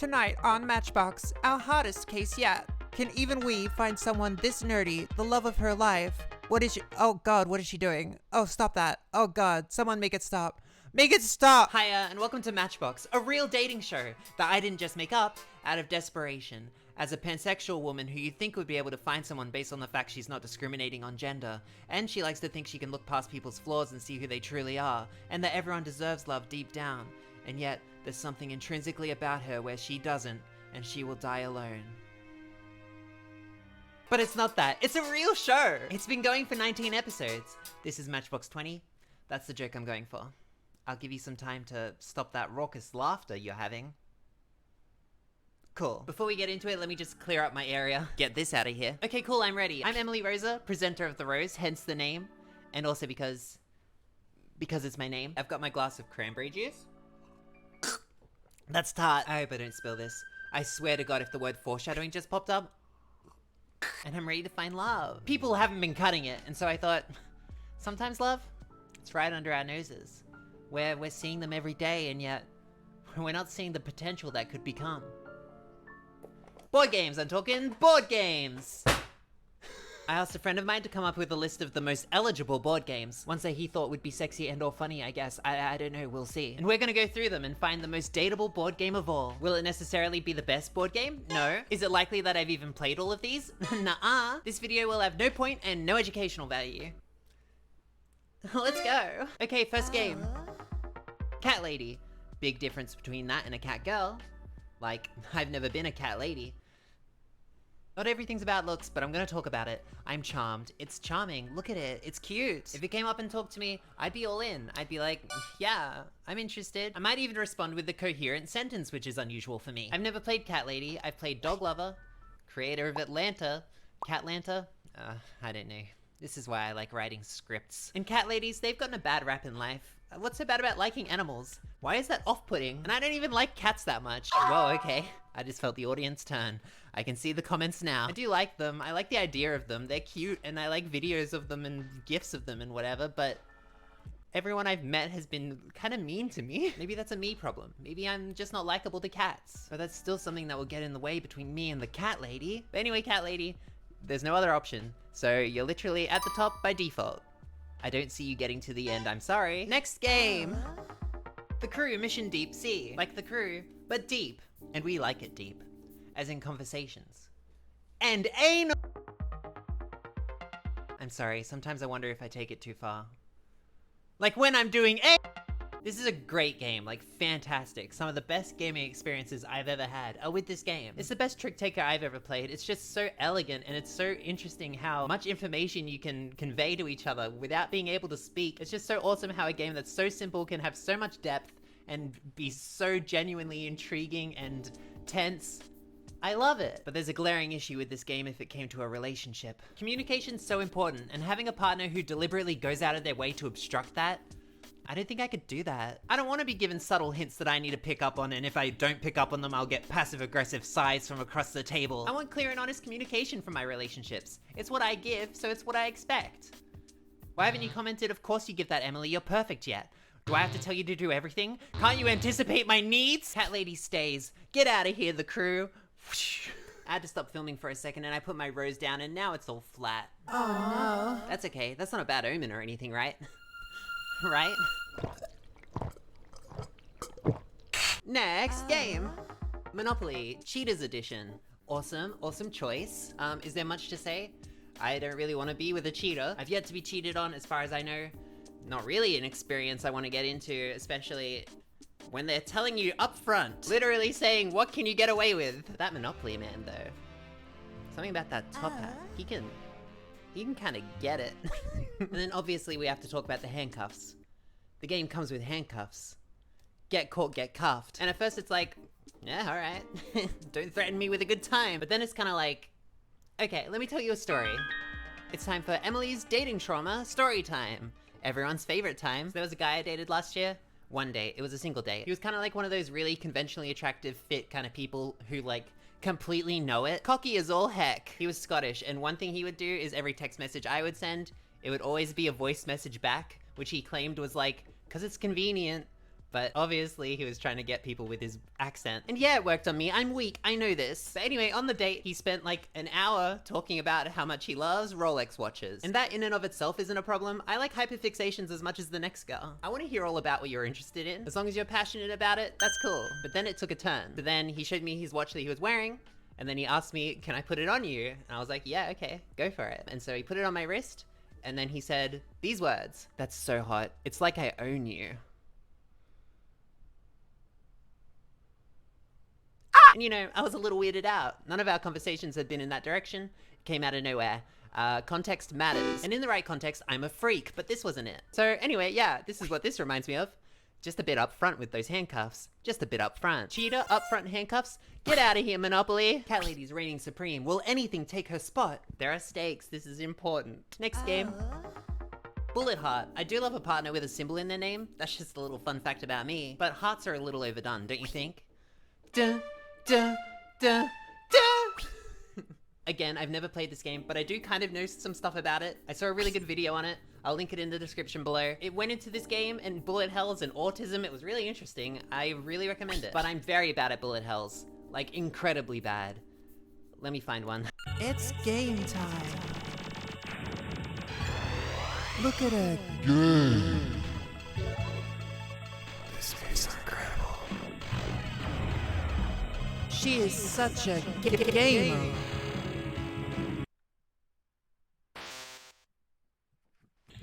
Tonight on Matchbox, our hottest case yet. Can even we find someone this nerdy, the love of her life? What is she? Oh God, what is she doing? Oh, stop that. Oh God, someone make it stop. Make it stop! Hiya, and welcome to Matchbox, a real dating show that I didn't just make up out of desperation. As a pansexual woman who you'd think would be able to find someone based on the fact she's not discriminating on gender, and she likes to think she can look past people's flaws and see who they truly are, and that everyone deserves love deep down, and yet there's something intrinsically about her where she doesn't, and she will die alone. But it's not that, it's a real show! It's been going for 19 episodes. This is Matchbox 20. That's the joke I'm going for. I'll give you some time to stop that raucous laughter you're having. Cool. Before we get into it, let me just clear up my area. Get this out of here. Okay, cool, I'm ready. I'm Emily Rosa, presenter of The Rose, hence the name. And also because it's my name. I've got my glass of cranberry juice. That's tart. I hope I don't spill this. I swear to God if the word foreshadowing just popped up. And I'm ready to find love. People haven't been cutting it, and so I thought, sometimes love, it's right under our noses. Where we're seeing them every day, and yet we're not seeing the potential that could become. Board games, I'm talking board games! I asked a friend of mine to come up with a list of the most eligible board games, ones that he thought would be sexy and or funny, I guess. I don't know, we'll see. And we're gonna go through them and find the most dateable board game of all. Will it necessarily be the best board game? No. Is it likely that I've even played all of these? Nuh-uh. This video will have no point and no educational value. Let's go. Okay, first game. Cat lady. Big difference between that and a cat girl. Like, I've never been a cat lady. Not everything's about looks, but I'm gonna talk about it. I'm charmed. It's charming. Look at it. It's cute. If it came up and talked to me, I'd be all in. I'd be like, yeah, I'm interested. I might even respond with a coherent sentence, which is unusual for me. I've never played Cat Lady. I've played Dog Lover, creator of Atlanta. Catlanta? I don't know. This is why I like writing scripts. And cat ladies, they've gotten a bad rap in life. What's so bad about liking animals? Why is that off-putting? And I don't even like cats that much. Whoa, okay. I just felt the audience turn. I can see the comments now. I do like them. I like the idea of them. They're cute, and I like videos of them and gifs of them and whatever, but everyone I've met has been kind of mean to me. Maybe that's a me problem. Maybe I'm just not likable to cats. But that's still something that will get in the way between me and the cat lady. But anyway, cat lady, there's no other option. So you're literally at the top by default. I don't see you getting to the end, I'm sorry. Next game! The Crew Mission Deep Sea. Like The Crew, but deep. And we like it deep. As in conversations. And anal. I'm sorry, sometimes I wonder if I take it too far. Like when I'm doing This is a great game, like fantastic. Some of the best gaming experiences I've ever had are with this game. It's the best trick taker I've ever played. It's just so elegant and it's so interesting how much information you can convey to each other without being able to speak. It's just so awesome how a game that's so simple can have so much depth and be so genuinely intriguing and tense. I love it. But there's a glaring issue with this game if it came to a relationship. Communication's so important, and having a partner who deliberately goes out of their way to obstruct that, I don't think I could do that. I don't want to be given subtle hints that I need to pick up on, and if I don't pick up on them, I'll get passive-aggressive sighs from across the table. I want clear and honest communication from my relationships. It's what I give, so it's what I expect. Why haven't you commented, "Of course you give that, Emily, you're perfect," yet? Do I have to tell you to do everything? Can't you anticipate my needs? Cat lady stays. Get out of here, The Crew. I had to stop filming for a second and I put my rose down and now it's all flat. Oh no. That's okay. That's not a bad omen or anything, right? Right? Next game. Monopoly Cheaters Edition. Awesome, awesome choice. Is there much to say? I don't really want to be with a cheater. I've yet to be cheated on as far as I know. Not really an experience I want to get into, especially when they're telling you up front, literally saying, what can you get away with? That Monopoly man, though. Something about that top hat. He can kind of get it. And then obviously we have to talk about the handcuffs. The game comes with handcuffs. Get caught, get cuffed. And at first it's like, yeah, all right. Don't threaten me with a good time. But then it's kind of like, okay, let me tell you a story. It's time for Emily's dating trauma story time. Everyone's favorite time. There was a guy I dated last year. One date. It was a single date. He was kind of like one of those really conventionally attractive, fit kind of people who like completely know it. Cocky as all heck. He was Scottish, and one thing he would do is every text message I would send, it would always be a voice message back, which he claimed was like, 'cause it's convenient. But obviously he was trying to get people with his accent. And yeah, it worked on me. I'm weak, I know this. But anyway, on the date, he spent like an hour talking about how much he loves Rolex watches. And that in and of itself isn't a problem. I like hyperfixations as much as the next girl. I want to hear all about what you're interested in. As long as you're passionate about it, that's cool. But then it took a turn. So then he showed me his watch that he was wearing. And then he asked me, can I put it on you? And I was like, yeah, okay, go for it. And so he put it on my wrist. And then he said these words. That's so hot. It's like I own you. And you know, I was a little weirded out. None of our conversations had been in that direction. It came out of nowhere. Context matters. And in the right context, I'm a freak, but this wasn't it. So anyway, yeah, this is what this reminds me of. Just a bit up front with those handcuffs. Just a bit up front. Cheetah, up front handcuffs. Get out of here, Monopoly. Cat Lady's reigning supreme. Will anything take her spot? There are stakes. This is important. Next game. Bullet heart. I do love a partner with a symbol in their name. That's just a little fun fact about me. But hearts are a little overdone, don't you think? Duh, duh, duh, duh. Again, I've never played this game, but I do kind of know some stuff about it. I saw a really good video on it. I'll link it in the description below. It went into this game and bullet hells and autism. It was really interesting. I really recommend it. But I'm very bad at bullet hells. Like, incredibly bad. Let me find one. It's game time. Look at her. This is incredible. She is such a gamer.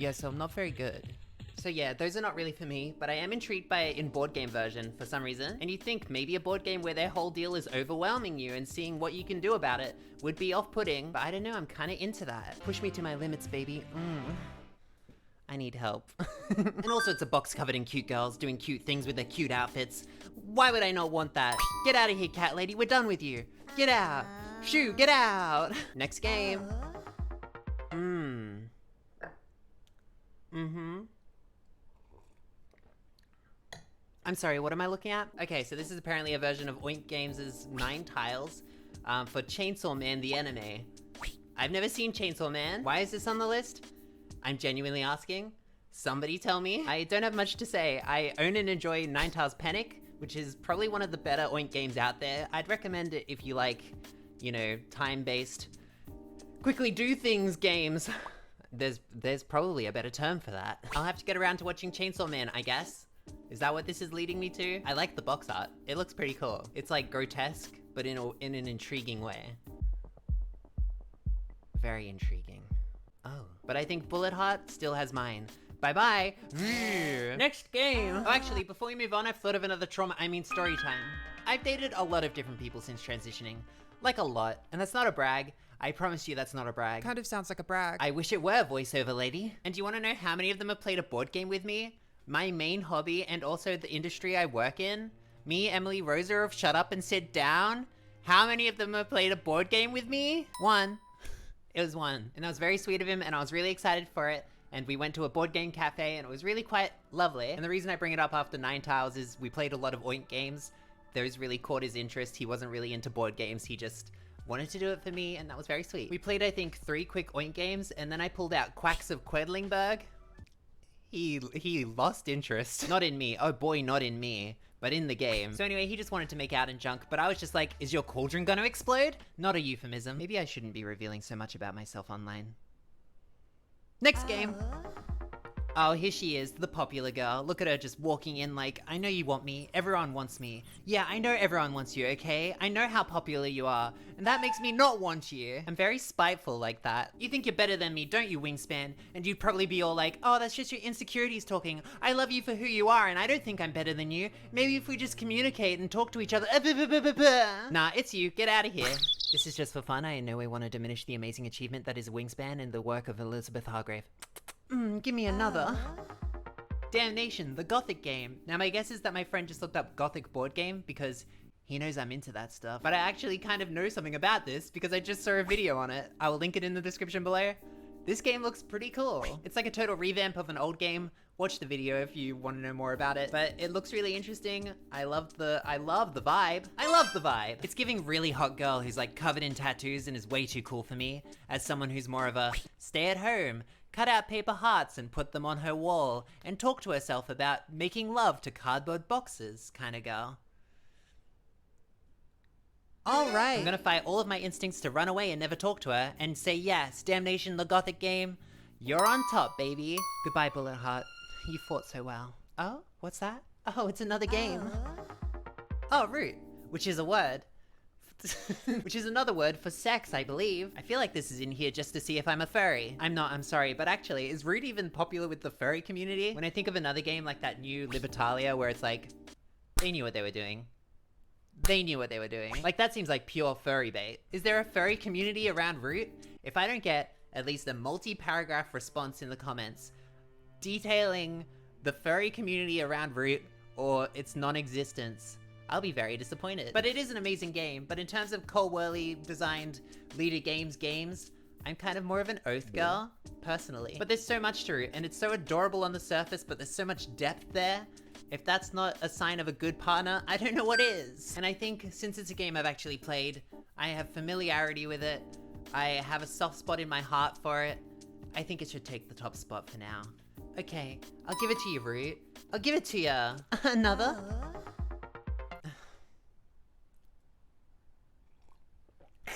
Yeah, so I'm not very good. So yeah, those are not really for me, but I am intrigued by it in board game version for some reason. And you think maybe a board game where their whole deal is overwhelming you and seeing what you can do about it would be off-putting, but I don't know, I'm kind of into that. Push me to my limits, baby. I need help. And also it's a box covered in cute girls doing cute things with their cute outfits. Why would I not want that? Get out of here, cat lady, we're done with you. Get out. Shoo, get out. Next game. I'm sorry, what am I looking at? Okay, so this is apparently a version of Oink Games' 9 tiles for Chainsaw Man the anime. I've never seen Chainsaw Man. Why is this on the list? I'm genuinely asking. Somebody tell me. I don't have much to say. I own and enjoy 9 Tiles Panic, which is probably one of the better Oink games out there. I'd recommend it if you like, you know, time-based, quickly do things games. There's probably a better term for that. I'll have to get around to watching Chainsaw Man, I guess. Is that what this is leading me to? I like the box art. It looks pretty cool. It's like grotesque, but in an intriguing way. Very intriguing. Oh, but I think Bullet Heart still has mine. Bye-bye. Next game. Oh, actually, before we move on, I've thought of another story time. I've dated a lot of different people since transitioning. Like a lot. And that's not a brag. I promise you that's not a brag. Kind of sounds like a brag. I wish it were, voiceover lady. And do you want to know how many of them have played a board game with me? My main hobby and also the industry I work in? Me, Emily Rosa of Shut Up and Sit Down? How many of them have played a board game with me? 1. It was 1. And that was very sweet of him and I was really excited for it. And we went to a board game cafe and it was really quite lovely. And the reason I bring it up after 9 Tiles is we played a lot of Oink games. Those really caught his interest. He wasn't really into board games. He just wanted to do it for me and that was very sweet. We played, I think, 3 quick Oink games and then I pulled out Quacks of Quedlingberg. He lost interest. Not in me. Oh boy, not in me. But in the game. So anyway, he just wanted to make out and junk, but I was just like, is your cauldron gonna explode? Not a euphemism. Maybe I shouldn't be revealing so much about myself online. Next game. Oh, here she is, the popular girl. Look at her just walking in like, I know you want me. Everyone wants me. Yeah, I know everyone wants you, okay? I know how popular you are. And that makes me not want you. I'm very spiteful like that. You think you're better than me, don't you, Wingspan? And you'd probably be all like, oh, that's just your insecurities talking. I love you for who you are, and I don't think I'm better than you. Maybe if we just communicate and talk to each other. Nah, it's you. Get out of here. This is just for fun. I in no way want to diminish the amazing achievement that is Wingspan and the work of Elizabeth Hargrave. Give me another. Damnation, the Gothic game. Now my guess is that my friend just looked up Gothic board game because he knows I'm into that stuff. But I actually kind of know something about this because I just saw a video on it. I will link it in the description below. This game looks pretty cool. It's like a total revamp of an old game Watch the video if you want to know more about it. But it looks really interesting. I love the vibe. I love the vibe. It's giving really hot girl who's like covered in tattoos and is way too cool for me, as someone who's more of a stay at home, cut out paper hearts and put them on her wall, and talk to herself about making love to cardboard boxes kind of girl. All right. I'm gonna fight all of my instincts to run away and never talk to her and say yes, Damnation, the Gothic game. You're on top, baby. Goodbye, Bullet Heart. You fought so well. Oh, what's that? Oh, it's another game. Oh, root, which is a word. Which is another word for sex, I believe. I feel like this is in here just to see if I'm a furry. I'm not, I'm sorry, but actually, is root even popular with the furry community? When I think of another game like that new Libertalia where it's like, they knew what they were doing. They knew what they were doing. Like, that seems like pure furry bait. Is there a furry community around root? If I don't get at least a multi-paragraph response in the comments detailing the furry community around root or its non-existence, I'll be very disappointed. But it is an amazing game, but in terms of Cole Worley designed Leader games, I'm kind of more of an Oath girl, personally. But there's so much to root, and it's so adorable on the surface, but there's so much depth there. If that's not a sign of a good partner, I don't know what is. And I think since it's a game I've actually played, I have familiarity with it, I have a soft spot in my heart for it, I think it should take the top spot for now. Okay, I'll give it to you, Root. I'll give it to you. Another?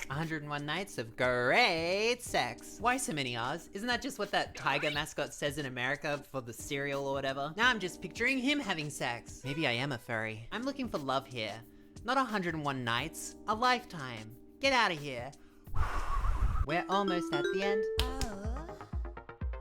101 nights of great sex. Why so many R's? Isn't that just what that tiger mascot says in America for the cereal or whatever? Now I'm just picturing him having sex. Maybe I am a furry. I'm looking for love here. Not 101 nights, a lifetime. Get out of here. We're almost at the end.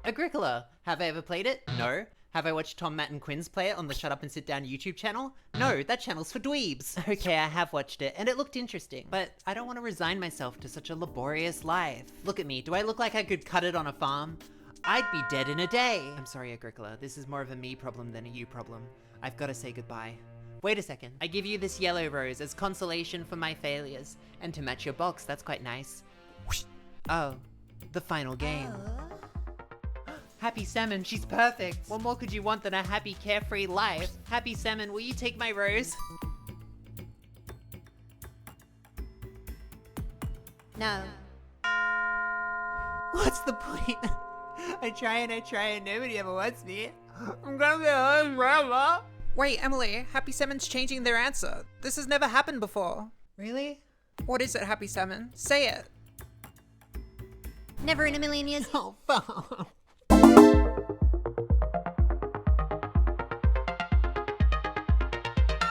Agricola. Have I ever played it? No. Have I watched Tom, Matt, and Quinn's play it on the Shut Up and Sit Down YouTube channel? No, that channel's for dweebs. Okay, I have watched it, and it looked interesting. But I don't want to resign myself to such a laborious life. Look at me, do I look like I could cut it on a farm? I'd be dead in a day. I'm sorry, Agricola, this is more of a me problem than a you problem. I've got to say goodbye. Wait a second, I give you this yellow rose as consolation for my failures. And to match your box, that's quite nice. Oh, the final game. Happy Salmon, she's perfect. What more could you want than a happy, carefree life? Happy Salmon, will you take my rose? No. What's the point? I try and nobody ever wants me. I'm gonna be home forever. Wait, Emily, Happy Salmon's changing their answer. This has never happened before. Really? What is it, Happy Salmon? Say it. Never in a million years. Oh, fuck.